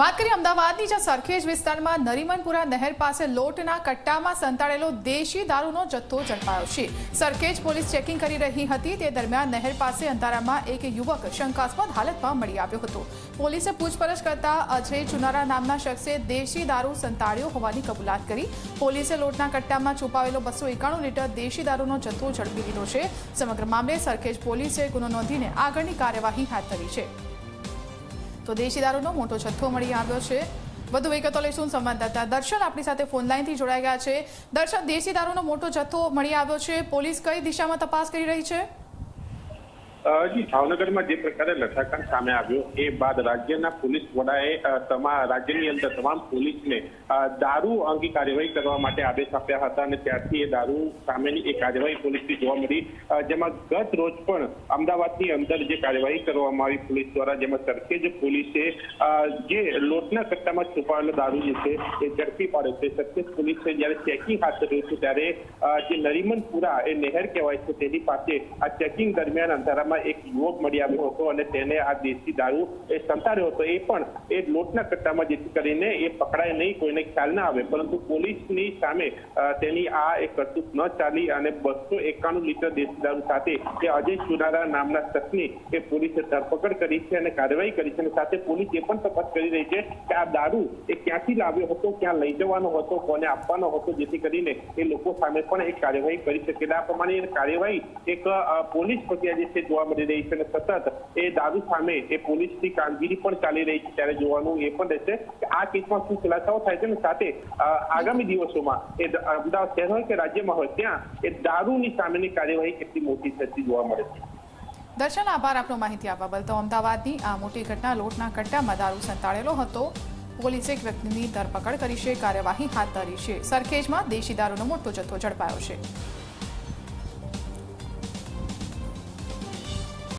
વાત કરીએ અમદાવાદની જે સરખેજ વિસ્તારમાં નરીમનપુરા નહેર પાસે લોટના કટ્ટામાં સંતાડેલો દેશી દારૂનો જથ્થો ઝડપાયો છે। સરખેજ પોલીસ ચેકિંગ કરી રહી હતી તે દરમિયાન નહેર પાસે અંધારામાં એક યુવક શંકાસ્પદ હાલતમાં મળી આવ્યો હતો। પોલીસે પૂછપરછ કરતા અજય ચુનારા નામના શખ્સે દેશી દારૂ સંતાડ્યો હોવાની કબૂલાત કરી। પોલીસે લોટના કટ્ટામાં છુપાવેલો 291 લીટર દેશી દારૂનો જથ્થો ઝડપી લીધો છે। સમગ્ર મામલે સરખેજ પોલીસે ગુનો નોંધીને આગળની કાર્યવાહી હાથ ધરી છે। तो देशी दारूનો મોટો જથ્થો મળી આવ્યો છે। વધુ વિગતો લઈશું સંવાદદાતા દર્શન આપણી સાથે ફોન લાઈનથી જોડાઈ ગયા છે। દર્શન, દેશી દારૂનો મોટો જથ્થો મળી આવ્યો છે, પોલીસ કઈ દિશામાં તપાસ કરી રહી છે? જી, ભાવનગરમાં જે પ્રકારે લઠાકાંડ સામે આવ્યો એ બાદ રાજ્યના પોલીસ વડાએ રાજ્યની અંદર તમામ પોલીસને દારૂ અંગે કાર્યવાહી કરવા માટે આદેશ આપ્યા હતા અને ત્યારથી એ દારૂ સામેની એ કાર્યવાહી પોલીસની જોવા મળી, જેમાં ગત રોજ પણ અમદાવાદની અંદર જે કાર્યવાહી કરવામાં આવી પોલીસ દ્વારા, જેમાં સરખેજ પોલીસે જે લોટના કટ્ટામાં છુપાયેલો દારૂ જે છે એ ઝડપી પાડ્યો છે। સરખેજ પોલીસે જ્યારે ચેકિંગ હાથ ધર્યું હતું ત્યારે જે નરીમનપુરા એ નહેર કહેવાય છે તેની પાસે આ ચેકિંગ દરમિયાન અંધારામાં એક યુવક મળી આવ્યો હતો અને તેને આ દેશી દારૂ એ સંતાડ્યો હતો। એ પણ એ લોટના કટ્ટામાં જેથી કરીને એ પકડાય નહીં, કોઈને ખ્યાલ ના આવે, પરંતુ પોલીસની સામે તેની આ એક કરતૂત ન ચાલી અને 291 લીટર દેશી દારૂ સાથે એ અજય ચુનારા નામના શખ્સની એ પોલીસે ધરપકડ કરી છે અને કાર્યવાહી કરી છે। અને સાથે પોલીસ એ પણ તપાસ કરી રહી છે કે આ દારૂ એ ક્યાંથી લાવ્યો હતો, ક્યાં લઈ જવાનો હતો, કોને આપવાનો હતો, જેથી કરીને એ લોકો સામે પણ એક કાર્યવાહી કરી શકે। આ પ્રમાણે કાર્યવાહી એક પોલીસ પ્રક્રિયા જે છે જોવા મળી રહી છે અને સતત એ દારૂ સામે એ પોલીસની કામગીરી પણ ચાલી રહી છે। ત્યારે જોવાનું એ પણ રહેશે કે આ કેસમાં શું ખુલાસાઓ થાય છે અને સાથે આગામી દિવસોમાં એ અમદાવાદ શહેર હોય કે રાજ્યમાં હોય ત્યાં એ દારૂની સામેની કાર્યવાહી કેટલી મોટી થતી જોવા મળે છે। દર્શન, આભાર આપનો માહિતી આપવા બદલ। તો અમદાવાદની આ મોટી ઘટના, લોટના કટ્ટામાં દારૂ સંતાડેલો હતો, પોલીસે એક વ્યક્તિની ધરપકડ કરી છે, કાર્યવાહી હાથ ધરી છે। સરખેજમાં દેશી દારૂનો મોટો જથ્થો ઝડપાયો છે।